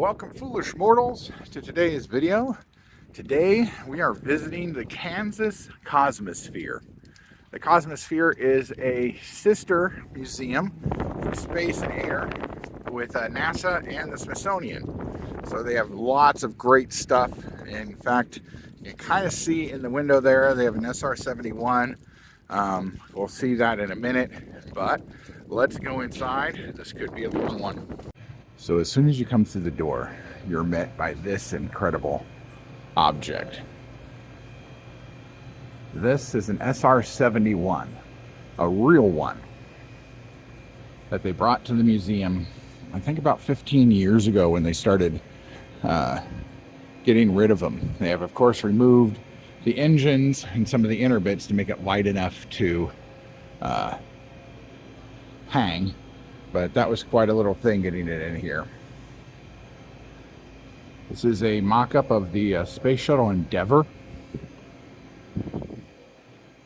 Welcome, foolish mortals, to today's video. Today we are visiting the Kansas Cosmosphere. The Cosmosphere is a sister museum for space and air with NASA and the Smithsonian. So they have lots of great stuff. In fact, you can kind of see in the window there, they have an SR-71. We'll see that in a minute, but let's go inside. This could be a long one. So as soon as you come through the door, you're met by this incredible object. This is an SR-71, a real one, that they brought to the museum, I think about 15 years ago when they started getting rid of them. They have, of course, removed the engines and some of the inner bits to make it light enough to hang. But that was quite a little thing getting it in here. This is a mock-up of the Space Shuttle Endeavour.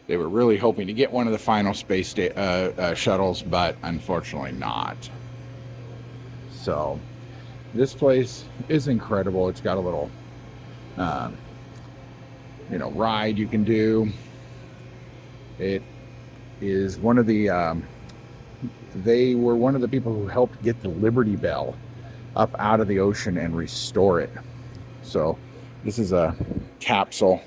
They were really hoping to get one of the final space shuttles, but unfortunately not. So this place is incredible. It's got a little, ride you can do. It is one of the they were one of the people who helped get the Liberty Bell up out of the ocean and restore it. So this is a capsule.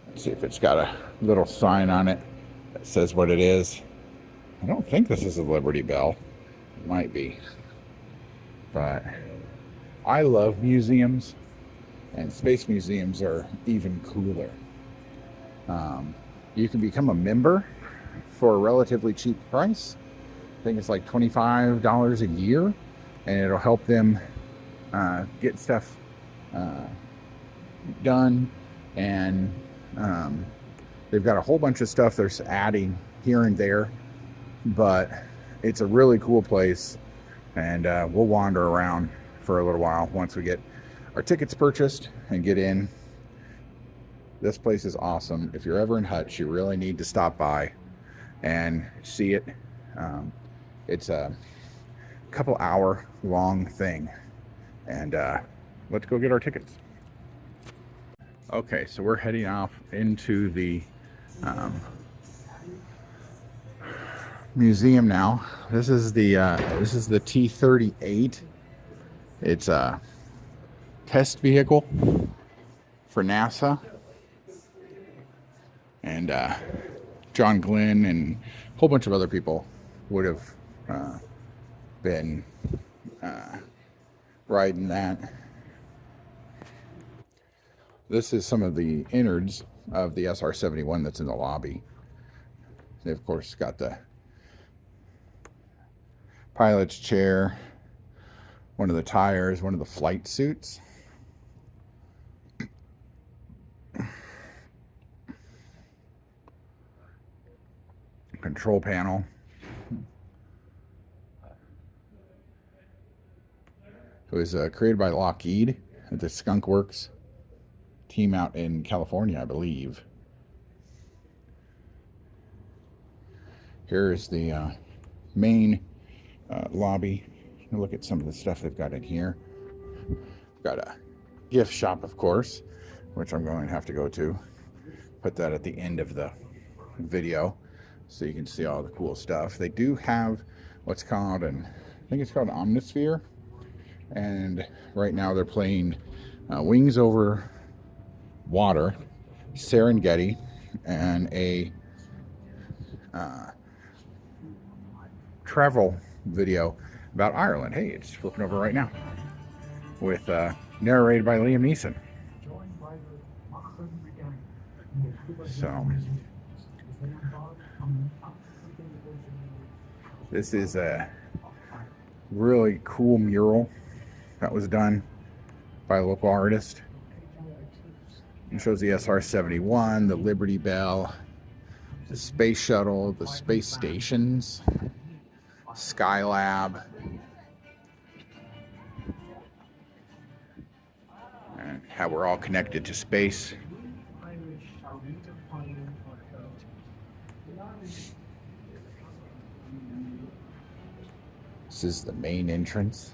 Let's see if it's got a little sign on it that says what it is. I don't think this is a Liberty Bell. It might be. But I love museums, and space museums are even cooler. You can become a member for a relatively cheap price. I think it's like $25 a year, and it'll help them get stuff done. And they've got a whole bunch of stuff they're adding here and there, but it's a really cool place, and we'll wander around for a little while once we get our tickets purchased and get in. This place is awesome. If you're ever in Hutch, you really need to stop by and see it. It's a couple hour long thing, and let's go get our tickets. Okay, so we're heading off into the museum now. This is the T-38. It's a test vehicle for NASA, and John Glenn and a whole bunch of other people would have been riding that. This is some of the innards of the SR-71 that's in the lobby. They, of course, got the pilot's chair, one of the tires, one of the flight suits. Control panel. It was created by Lockheed at the Skunk Works team out in California, I believe. Here's the main lobby. Look at some of the stuff they've got in here. Got a gift shop, of course, which I'm going to have to go to. Put that at the end of the video so you can see all the cool stuff. They do have what's called I think it's called Omnisphere. And right now they're playing Wings Over Water, Serengeti, and a travel video about Ireland. Hey, it's flipping over right now. With narrated by Liam Neeson. So this is a really cool mural that was done by a local artist. It shows the SR-71, the Liberty Bell, the space shuttle, the space stations, Skylab, and how we're all connected to space. This is the main entrance.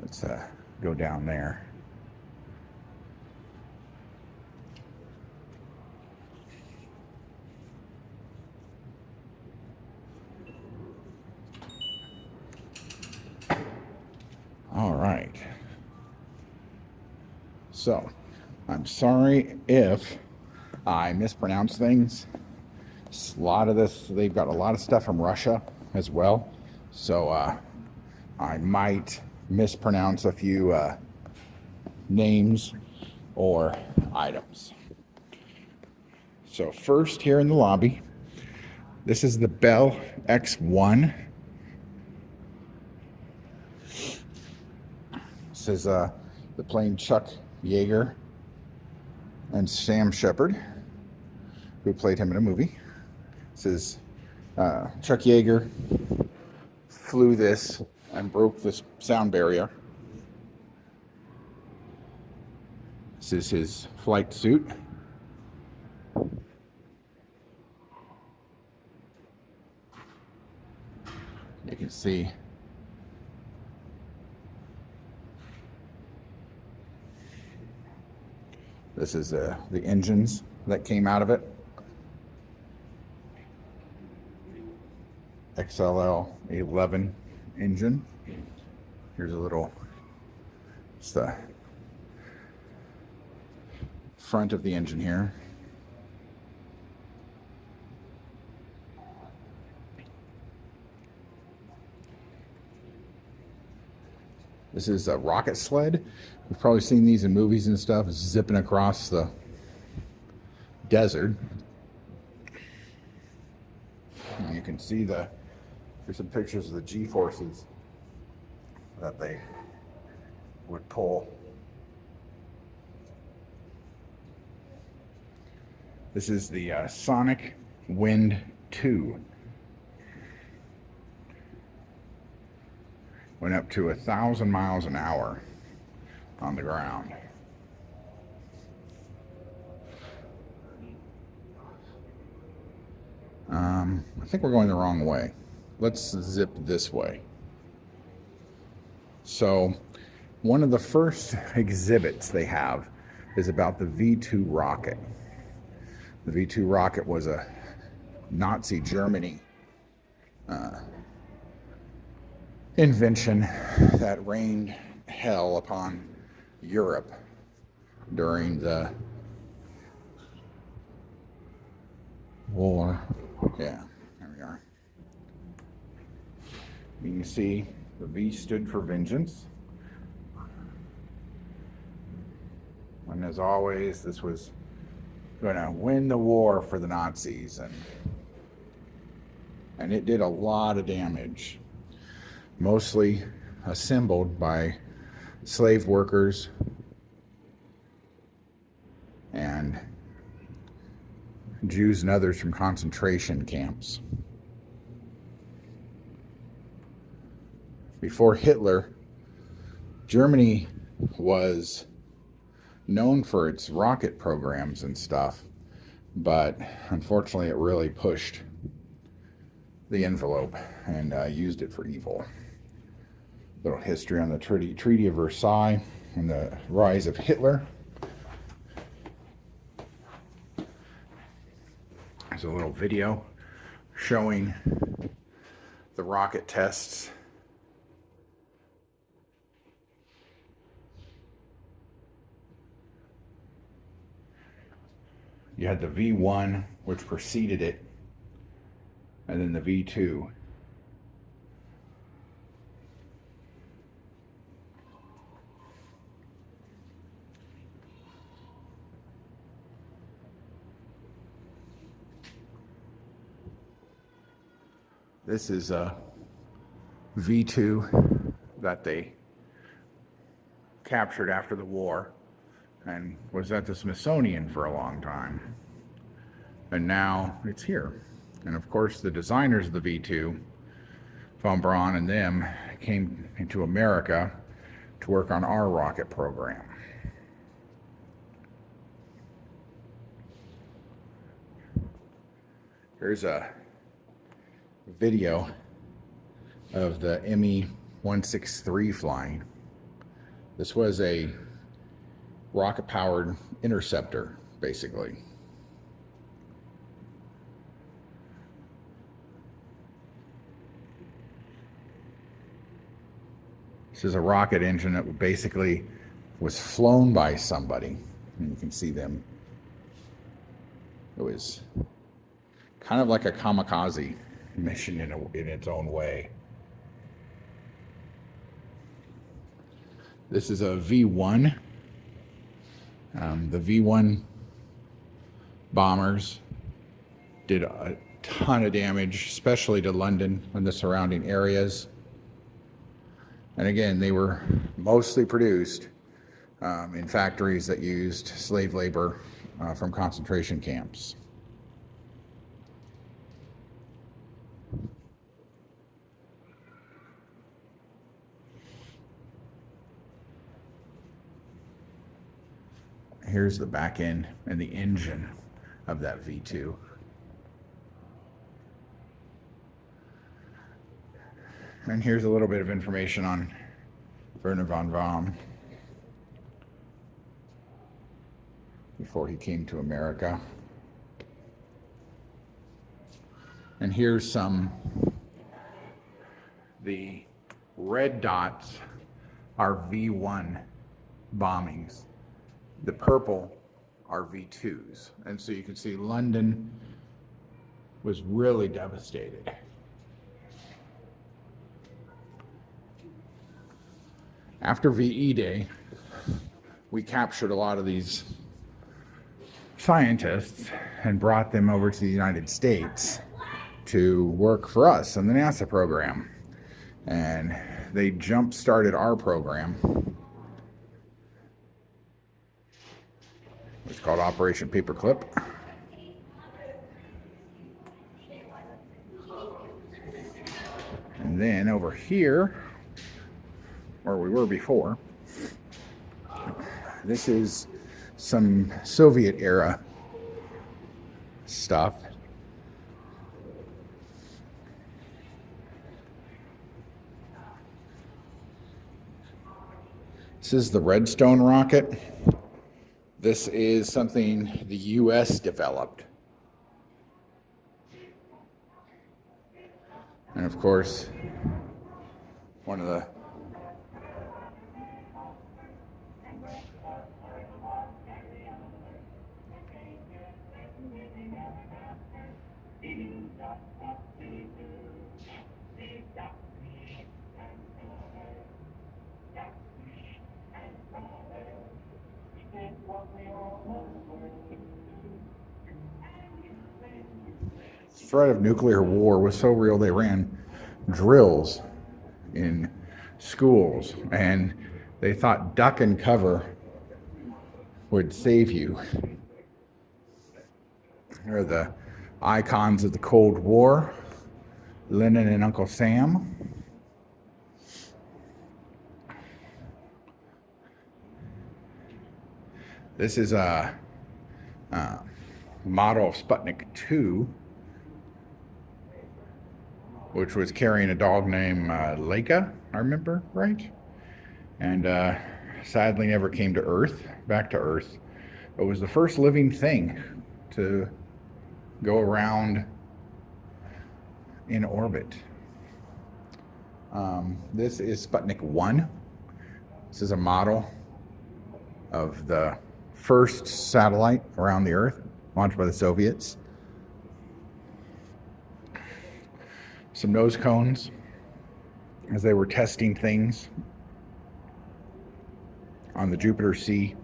Let's go down there. All right. So, I'm sorry if I mispronounce things. A lot of this, they've got a lot of stuff from Russia as well. So, I might mispronounce a few names or items. So, first, here in the lobby, this is the Bell X1. This is the plane Chuck Yeager and Sam Shepard, who played him in a movie. This is Chuck Yeager flew this and broke this sound barrier. This is his flight suit. You can see this is the engines that came out of it. XLL 11 engine. Here's a little, it's the front of the engine here. This is a rocket sled. We've probably seen these in movies and stuff, zipping across the desert. And you can see here's some pictures of the G-forces that they would pull. This is the Sonic Wind 2. Went up to 1,000 miles an hour on the ground. I think we're going the wrong way. Let's zip this way. So, one of the first exhibits they have is about the V2 rocket. The V2 rocket was a Nazi Germany invention that rained hell upon Europe during the war. Yeah, there we are. You can see the V stood for vengeance. And as always, this was going to win the war for the Nazis, and it did a lot of damage, mostly assembled by slave workers and Jews and others from concentration camps. Before Hitler, Germany was known for its rocket programs and stuff, but unfortunately it really pushed the envelope and used it for evil. Little history on the Treaty of Versailles and the rise of Hitler. There's a little video showing the rocket tests. You had the V1, which preceded it, and then the V2. This is a V2 that they captured after the war and was at the Smithsonian for a long time. And now it's here. And of course, the designers of the V2, von Braun and them, came into America to work on our rocket program. There's a video of the Me-163 flying. This was a rocket-powered interceptor, basically. This is a rocket engine that basically was flown by somebody. And you can see them. It was kind of like a kamikaze mission in its own way. This is a V1. The V1 bombers did a ton of damage, especially to London and the surrounding areas. And again, they were mostly produced in factories that used slave labor from concentration camps. Here's the back end and the engine of that V2. And here's a little bit of information on Wernher von Braun before he came to America. And here's the red dots are V1 bombings. The purple are V2s. And so you can see London was really devastated. After VE Day, we captured a lot of these scientists and brought them over to the United States to work for us on the NASA program. And they jump-started our program. It's called Operation Paperclip. And then over here, where we were before, this is some Soviet era stuff. This is the Redstone rocket. This is something the US developed. And of course, one of the threat of nuclear war was so real they ran drills in schools, and they thought duck and cover would save you. Here are the icons of the Cold War, Lenin and Uncle Sam. This is a model of Sputnik 2, which was carrying a dog named Leica, I remember right, and sadly never came to Earth, back to Earth. It was the first living thing to go around in orbit. This is Sputnik 1. This is a model of the first satellite around the Earth, launched by the Soviets. Some nose cones as they were testing things on the Jupiter C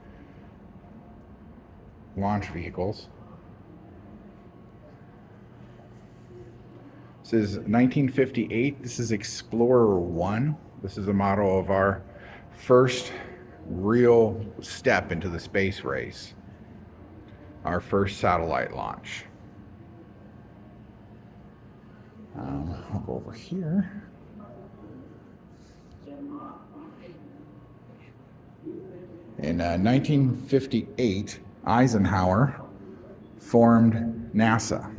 launch vehicles. This is 1958. This is Explorer 1. This is a model of our first real step into the space race, our first satellite launch. I'll go over here. In 1958, Eisenhower formed NASA.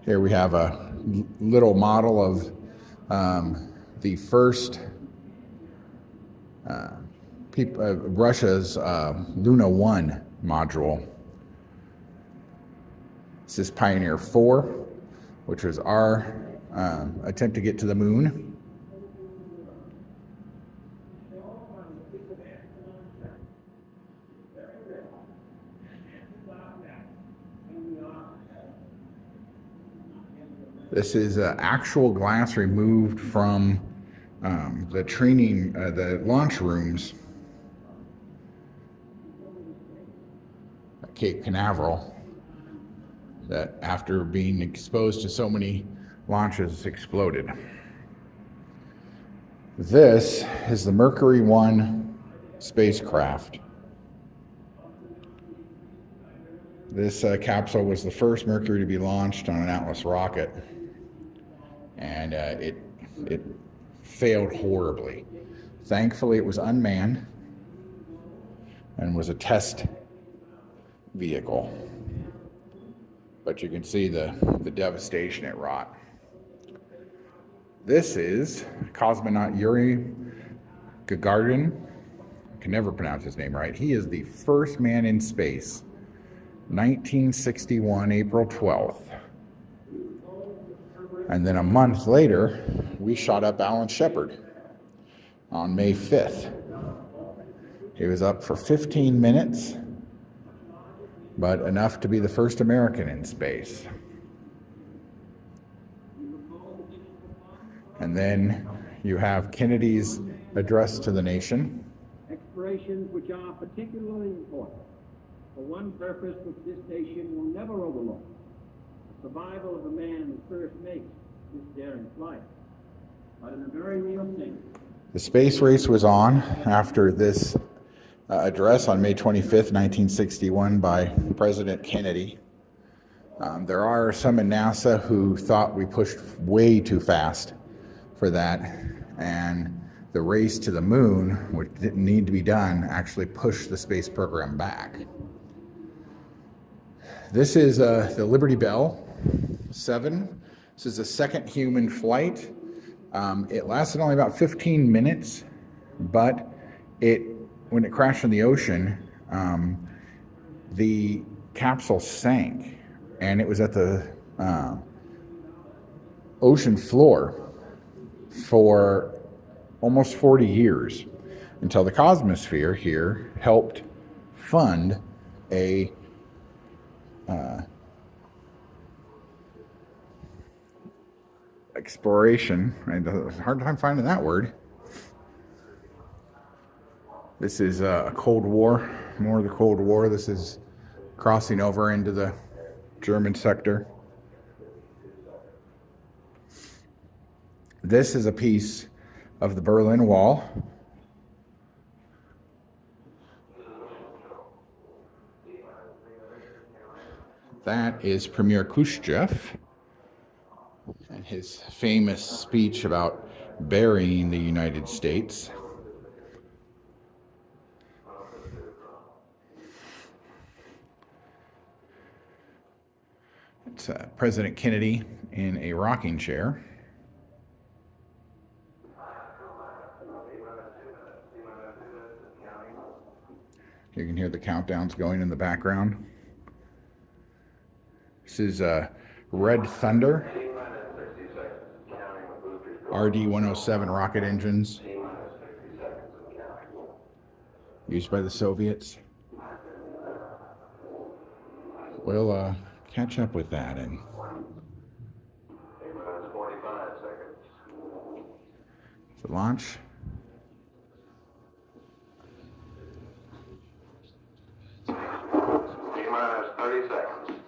Here we have a little model of the first Russia's Luna 1 module. This is Pioneer 4, which was our attempt to get to the moon. This is actual glass removed from the launch rooms at Cape Canaveral, that after being exposed to so many launches exploded. This is the Mercury 1 spacecraft. This capsule was the first Mercury to be launched on an Atlas rocket, and it failed horribly. Thankfully, it was unmanned and was a test vehicle. But you can see the devastation it wrought. This is cosmonaut Yuri Gagarin. I can never pronounce his name right. He is the first man in space, 1961, April 12th. And then a month later, we shot up Alan Shepard on May 5th. He was up for 15 minutes, but enough to be the first American in space. And then you have Kennedy's address to the nation. Explorations which are particularly important for one purpose which this nation will never overlook: the survival of the man who first makes this daring flight. But in a very real sense, the space race was on after this address on May 25th, 1961 by President Kennedy. There are some in NASA who thought we pushed way too fast for that, and the race to the moon, which didn't need to be done, actually pushed the space program back. This is the Liberty Bell 7. This is the second human flight. It lasted only about 15 minutes, but when it crashed in the ocean, the capsule sank, and it was at the ocean floor for almost 40 years, until the Cosmosphere here helped fund a exploration. Hard time finding that word. This is a Cold War, more of the Cold War. This is crossing over into the German sector. This is a piece of the Berlin Wall. That is Premier Khrushchev and his famous speech about burying the United States. It's President Kennedy in a rocking chair. You can hear the countdowns going in the background. This is Red Thunder, RD-107 rocket engines used by the Soviets. We'll catch up with that. And the launch. T-minus 30 seconds.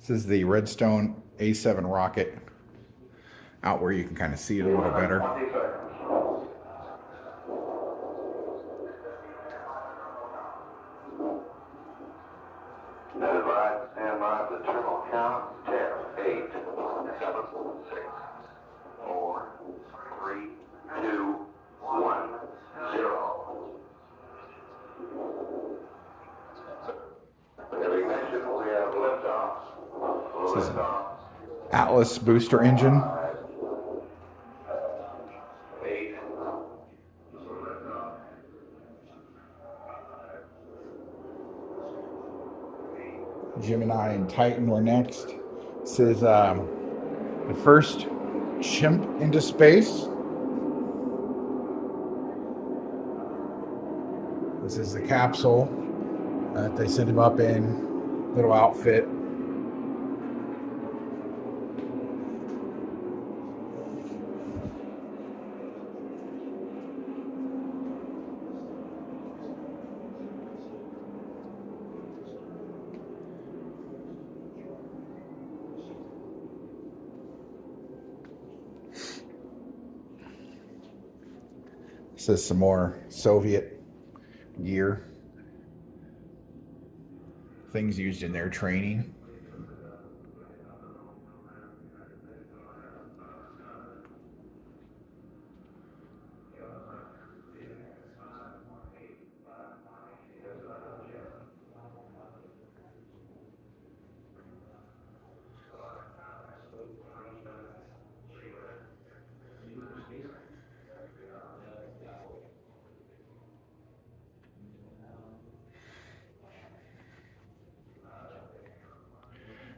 This is the Redstone A7 rocket, out where you can kind of see it a little better. 20 seconds. Stand by the terminal count. 10, 8, 7, 6, 4, 3, 2, 1, 0. Atlas booster engine. 8, Gemini and Titan were next. This is the first chimp into space. This is the capsule that they sent him up in. Little outfit. This is some more Soviet gear. Things used in their training.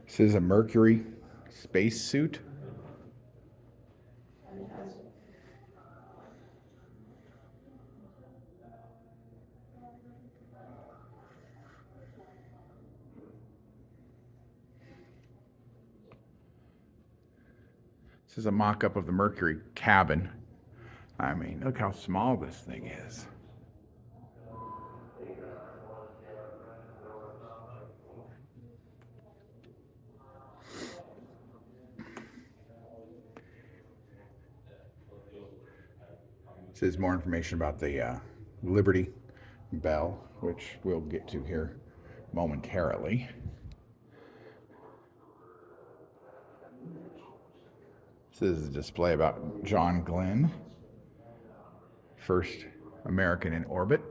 This is a Mercury spacesuit. This is a mock-up of the Mercury cabin. I mean, look how small this thing is. This is more information about the Liberty Bell, which we'll get to here momentarily. This is a display about John Glenn, first American in orbit.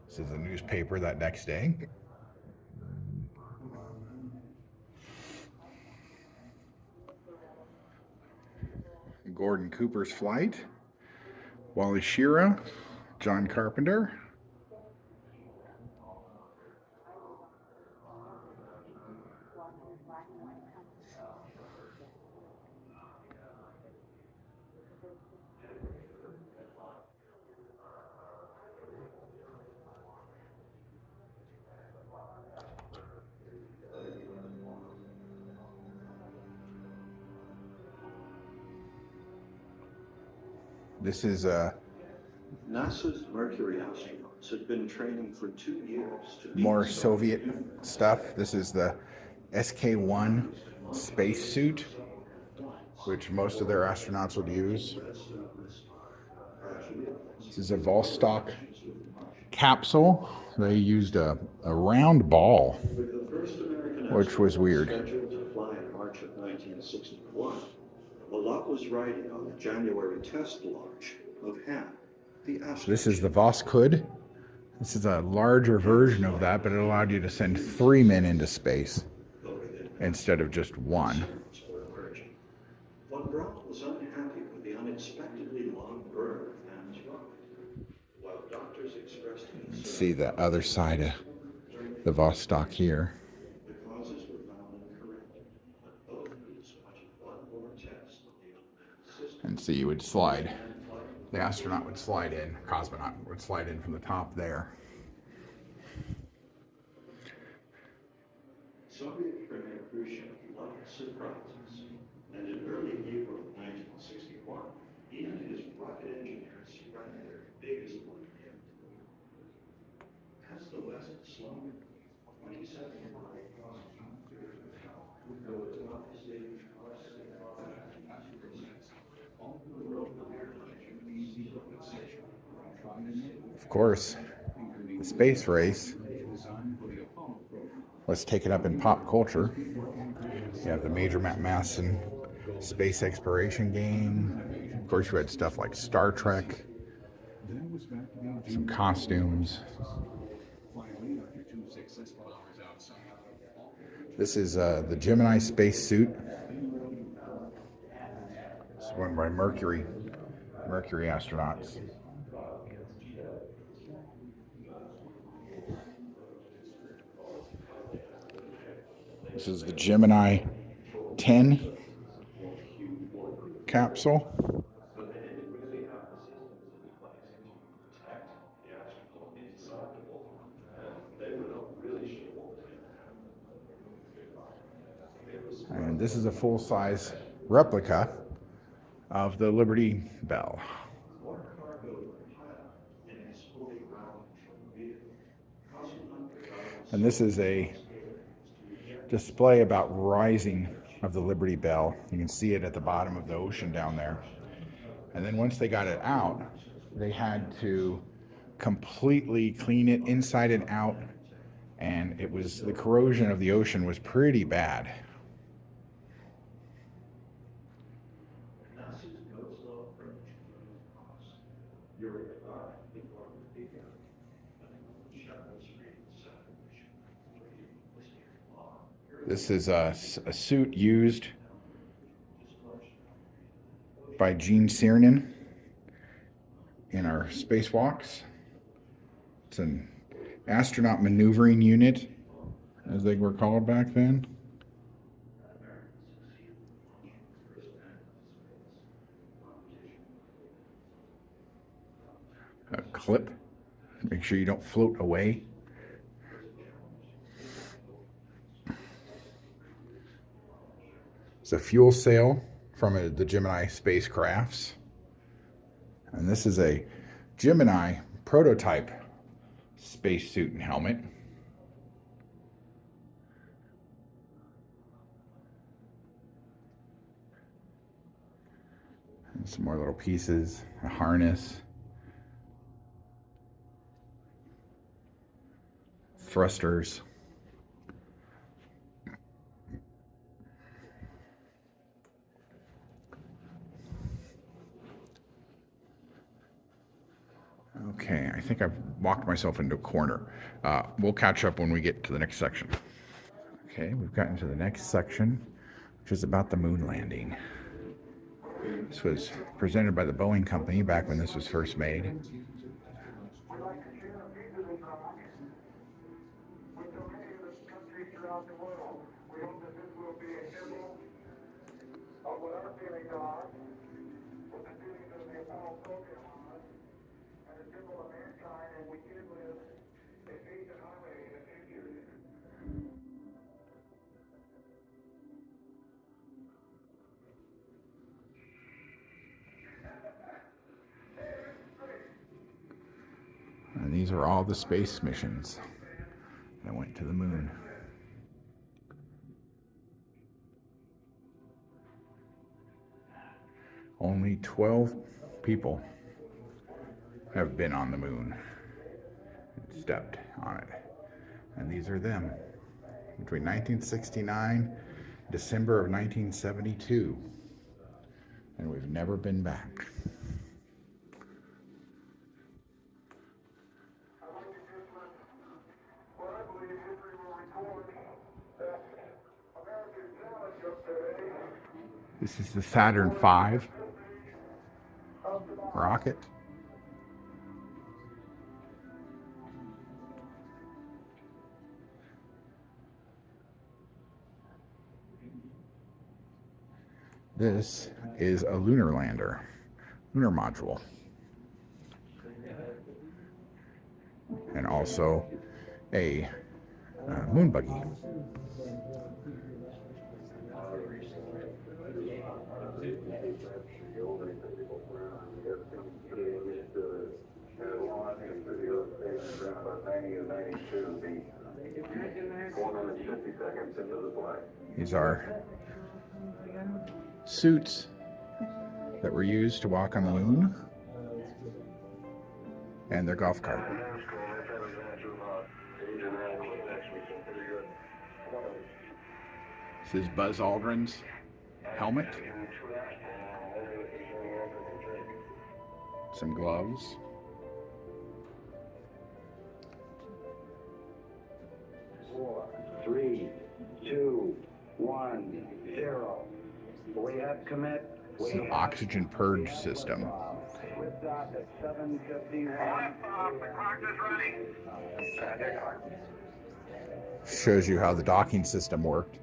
This is a newspaper that next day. Gordon Cooper's flight. Wally Schirra, John Carpenter. This is NASA's Mercury astronauts had been training for 2 years to more Soviet stuff. This is the SK-1 spacesuit, which most of their astronauts would use. This is a Vostok capsule. They used a round ball, which was weird. Scheduled to fly in March of 1961. A lot was riding on the January test launch of HAM, the astro. This is the Voskhod. This is a larger version of that, but it allowed you to send 3 men into space instead of just 1. Von Braun was unhappy with the unexpectedly long burn of HAM's rocket, while doctors expressed concern. See the other side of the Vostok here. The causes were found incorrect, but both groups wanted one more test of the unmanned system. And see, you would slide. The astronaut would slide in, cosmonaut would slide in from the top there. Soviet Premier Khrushchev loved surprises, and in early April of 1961, he and his rocket engineers ran their biggest one yet. As the West slowed, 27 would go to top stage. Of course, the space race was taken up in pop culture. You have the Major Matt Masson space exploration game. Of course, you had stuff like Star Trek. Some costumes. This is the Gemini spacesuit. It's worn by Mercury astronauts. This is the Gemini 10 capsule. And this is a full-size replica of the Liberty Bell. And this is a display about rising of the Liberty Bell. You can see it at the bottom of the ocean down there. And then once they got it out, they had to completely clean it inside and out. And it was, the corrosion of the ocean was pretty bad. This is a suit used by Gene Cernan in our spacewalks. It's an astronaut maneuvering unit, as they were called back then. A clip, make sure you don't float away. It's a fuel cell from the Gemini spacecrafts. And this is a Gemini prototype spacesuit and helmet. And some more little pieces, a harness, thrusters. Okay, I think I've walked myself into a corner. We'll catch up when we get to the next section. Okay, we've gotten to the next section, which is about the moon landing. This was presented by the Boeing company back when this was first made. And these are all the space missions that went to the moon. Only 12 people have been on the moon and stepped on it. And these are them. Between 1969 and December of 1972. And we've never been back. This is the Saturn V rocket. This is a lunar lander, lunar module. And also a moon buggy. These are suits that were used to walk on the moon, and their golf cart. This is Buzz Aldrin's helmet, some gloves, 3, 2, 1, 0. We have commit. It's an oxygen purge system. Liftoff at 7:51. Liftoff, the clock is running. Shows you how the docking system worked.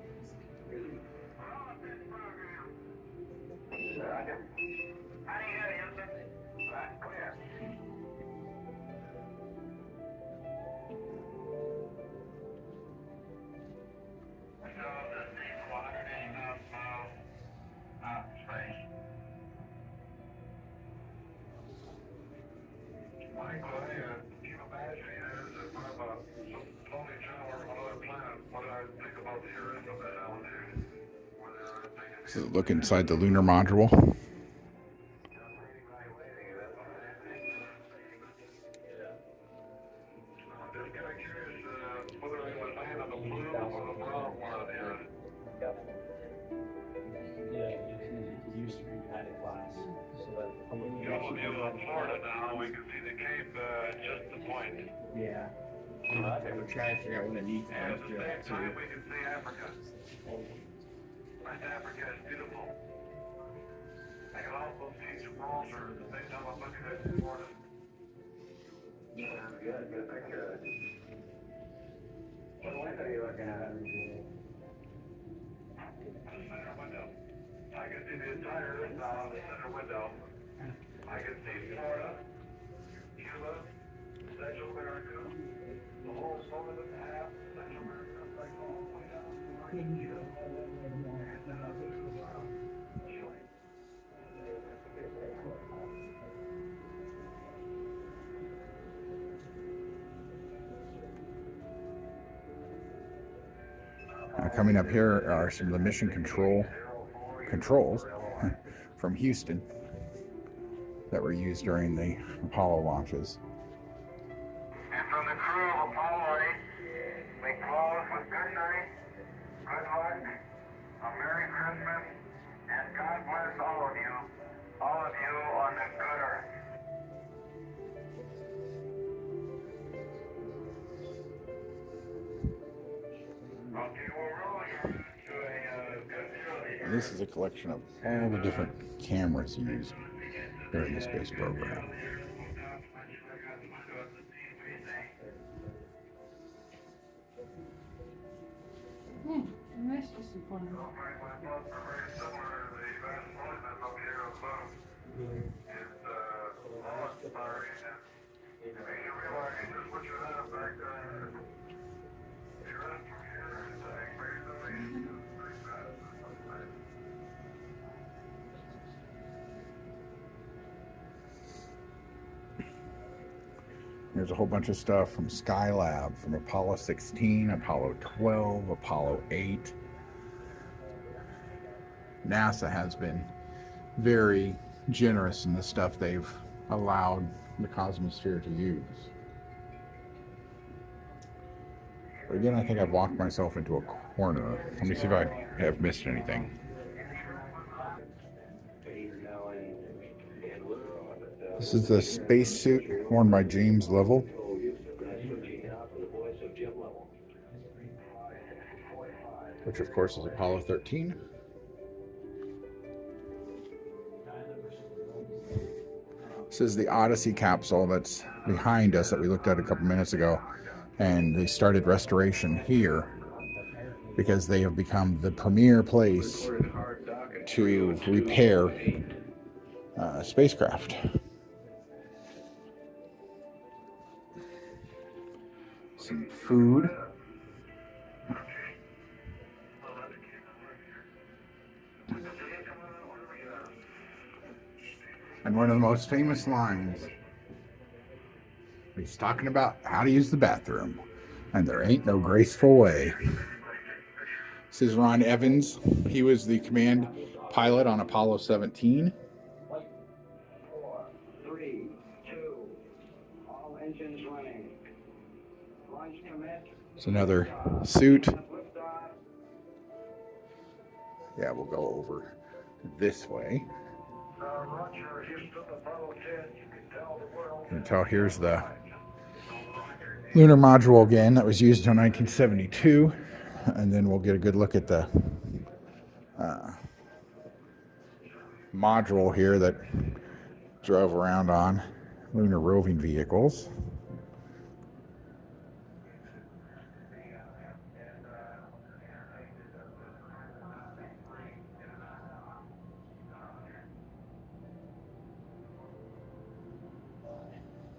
So look inside the lunar module. Florida now, we can see the Cape just the point. Yeah. We're trying to figure out what it needs And at the to same do. time, we can see Africa. West Africa is beautiful. I can also see Gibraltar at the same time I'm looking at Florida. Good picture. What window are you looking at? The center window. I can see the entire earth now in the center window. I can see Florida, Cuba, Central America, the whole north and half Central America, like all the way down. Coming up here are some of the mission controls from Houston that were used during the Apollo launches. And from the crew of Apollo 8, we close with good night, good luck, a Merry Christmas, and God bless all of you on this good earth. Okay, we're rolling to a good show. This is a collection of all the different cameras used during the space program. That's just fun. There's a whole bunch of stuff from Skylab, from Apollo 16, Apollo 12, Apollo 8. NASA has been very generous in the stuff they've allowed the Cosmosphere to use. But again, I think I've walked myself into a corner. Let me see if I have missed anything. This is the spacesuit worn by James Lovell. Which of course is Apollo 13. This is the Odyssey capsule that's behind us that we looked at a couple minutes ago. And they started restoration here because they have become the premier place to repair spacecraft. Some food. And one of the most famous lines, he's talking about how to use the bathroom, and there ain't no graceful way. This is Ron Evans. He was the command pilot on Apollo 17. 4, 3, 2, all engines running. Launch commit. It's another suit. Liftoff. Yeah, we'll go over this way. Roger, Houston, Apollo 10, you can tell the world. You can tell here's the lunar module again that was used in 1972. and then we'll get a good look at the module here that drove around on lunar roving vehicles.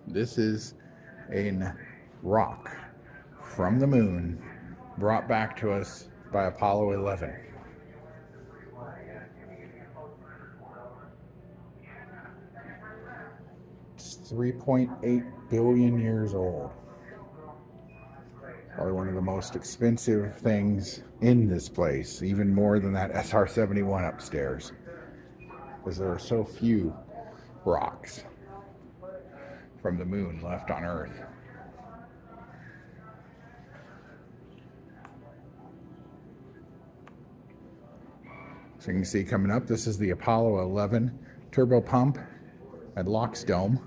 This is a rock from the moon brought back to us by Apollo 11. It's 3.8 billion years old. Probably one of the most expensive things in this place, even more than that SR-71 upstairs, because there are so few rocks from the moon left on Earth. So you can see coming up, this is the Apollo 11 turbo pump at LOX Dome.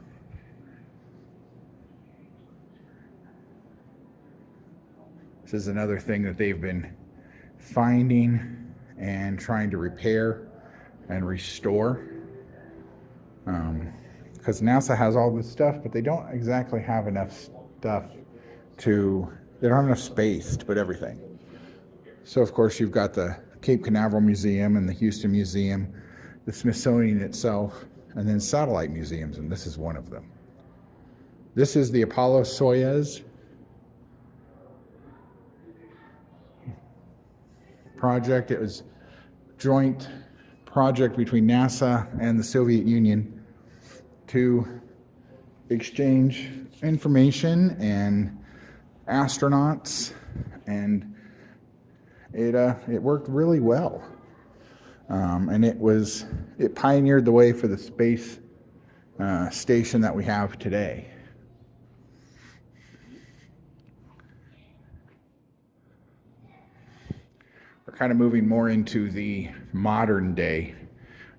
This is another thing that they've been finding and trying to repair and restore. Because NASA has all this stuff, but they don't exactly have enough stuff they don't have enough space to put everything. So of course you've got the Cape Canaveral Museum and the Houston Museum, the Smithsonian itself, and then satellite museums, and this is one of them. This is the Apollo Soyuz project. It was a joint project between NASA and the Soviet Union to exchange information and astronauts, and it worked really well. And it pioneered the way for the space station that we have today. We're kind of moving more into the modern day,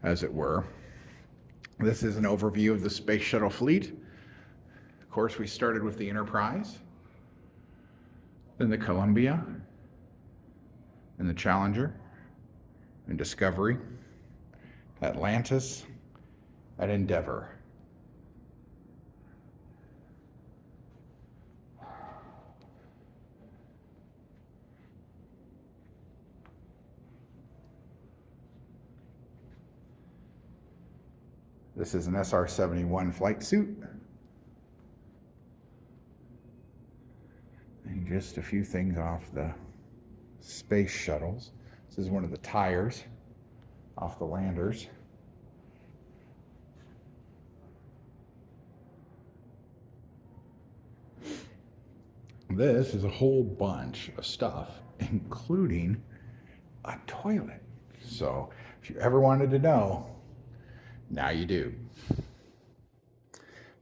as it were. This is an overview of the space shuttle fleet. Of course, we started with the Enterprise, then the Columbia, and the Challenger, and Discovery, Atlantis, and Endeavour. This is an SR-71 flight suit. And just a few things off the space shuttles. This is one of the tires off the landers. This is a whole bunch of stuff, including a toilet. So if you ever wanted to know, now you do.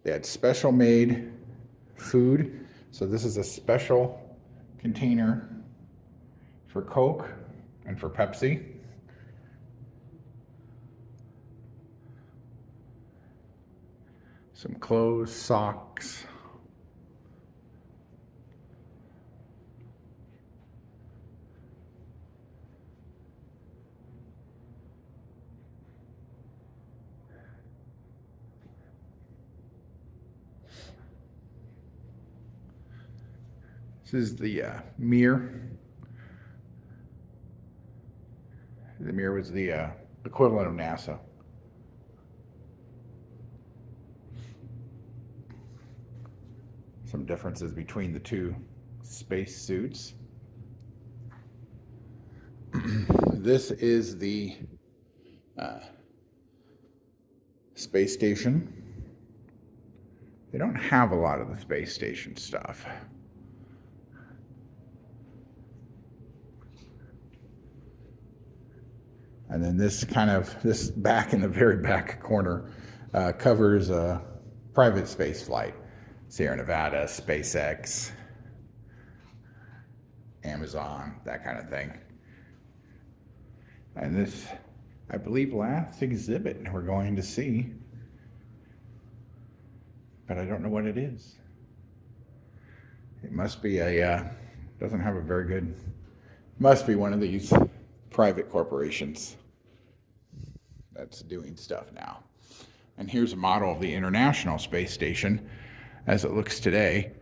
They had special made food. So this is a special container for Coke and for Pepsi. Some clothes, socks. This is the Mir. The Mir was the equivalent of NASA. Some differences between the two space suits. This is the space station. They don't have a lot of the space station stuff. And then this back in the very back corner covers a private space flight. Sierra Nevada, SpaceX, Amazon, that kind of thing. And this, I believe, last exhibit we're going to see, but I don't know what it is. It must be doesn't have a very good Must be one of these private corporations that's doing stuff now. And here's a model of the International Space Station as it looks today.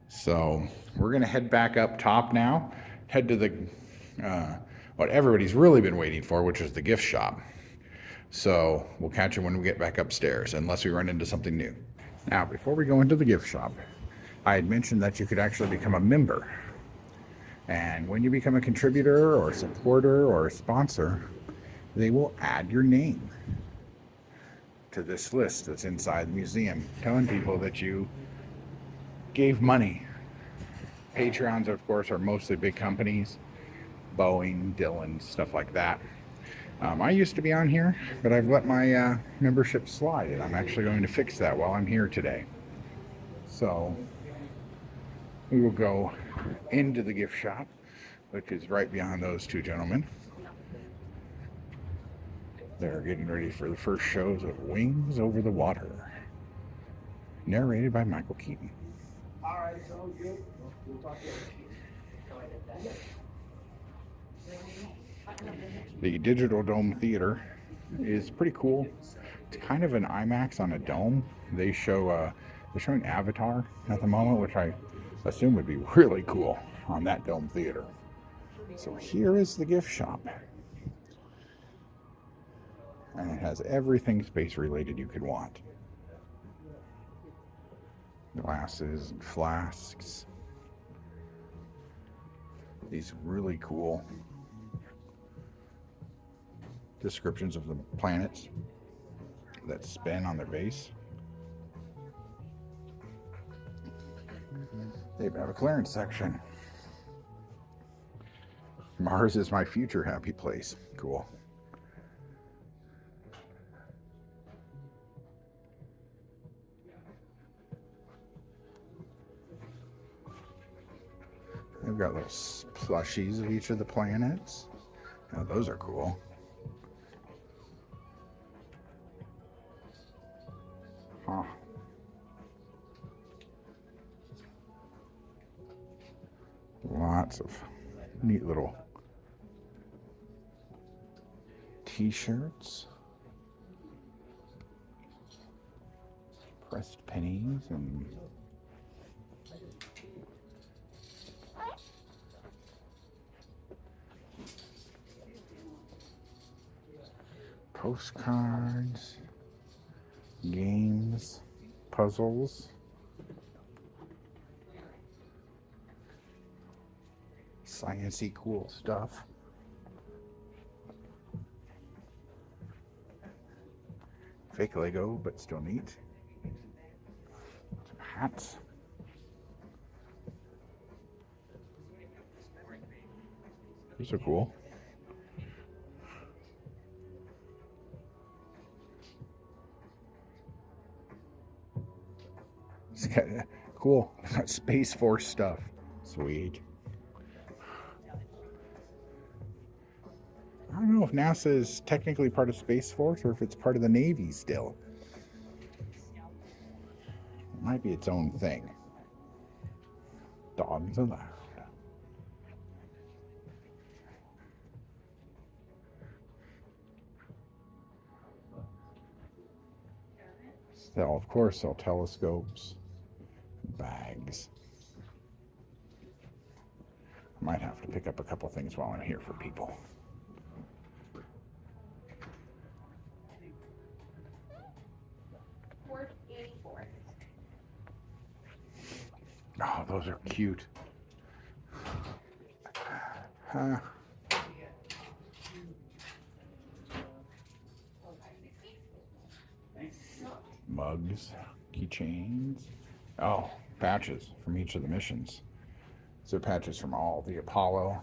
So we're going to head back up top now, head to the what everybody's really been waiting for, which is the gift shop. So we'll catch you when we get back upstairs, unless we run into something new. Now, before we go into the gift shop, I had mentioned that you could actually become a member. And when you become a contributor or a supporter or a sponsor, they will add your name to this list that's inside the museum, telling people that you gave money. Patreons, of course, are mostly big companies, Boeing, Dillon, stuff like that. I used to be on here, but I've let my membership slide, and I'm actually going to fix that while I'm here today. So we will go into the gift shop, which is right behind those two gentlemen. They're getting ready for the first shows of Wings Over the Water, narrated by Michael Keaton. All right, so good. We'll talk to you. The Digital Dome Theater is pretty cool. It's kind of an IMAX on a dome. They're showing Avatar at the moment, which I assume would be really cool on that dome theater. So here is the gift shop. And it has everything space related you could want. Glasses and flasks. These really cool descriptions of the planets that spin on their base. They have a clearance section. Mars is my future happy place. Cool. They've got little plushies of each of the planets. Now, those are cool. Huh. Lots of neat little t-shirts, pressed pennies, and postcards, games, puzzles, science-y cool stuff. Fake Lego, but still neat. Some hats. These are cool. It's kind of cool. Space Force stuff. Sweet. I don't know if NASA is technically part of Space Force or if it's part of the Navy still. It might be its own thing. Dogs allowed. They'll, of course, sell telescopes, bags. I might have to pick up a couple things while I'm here for people. Oh, those are cute. Mugs, keychains. Oh, patches from each of the missions. So patches from all the Apollo,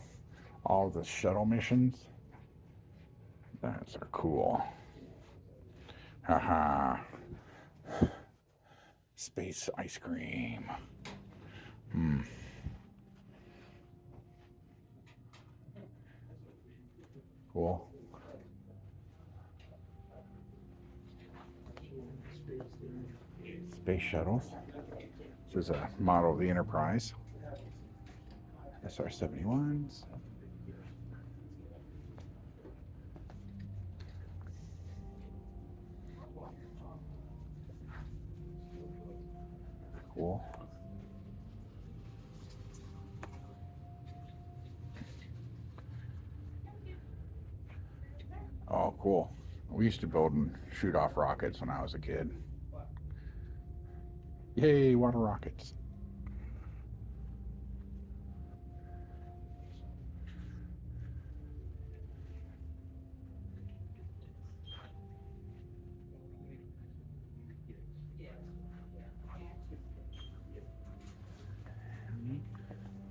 all the shuttle missions. Those are cool. Haha. Space ice cream. Cool. Space shuttles. This is a model of the Enterprise. SR-71s. Cool. Oh, cool. We used to build and shoot off rockets when I was a kid. Yay, water rockets.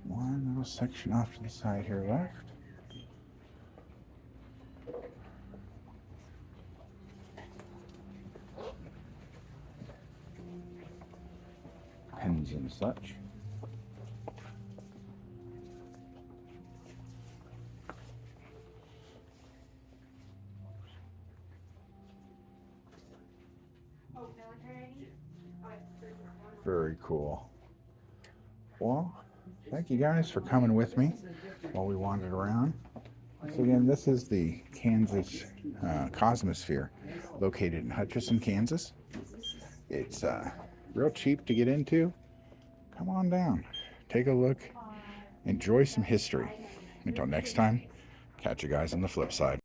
One little section off to the side here left. Pens and such. Very cool. Well, thank you guys for coming with me while we wandered around. So again, this is the Kansas Cosmosphere, located in Hutchinson, Kansas. It's real cheap to get into. Come on down, take a look, enjoy some history. Until next time, catch you guys on the flip side.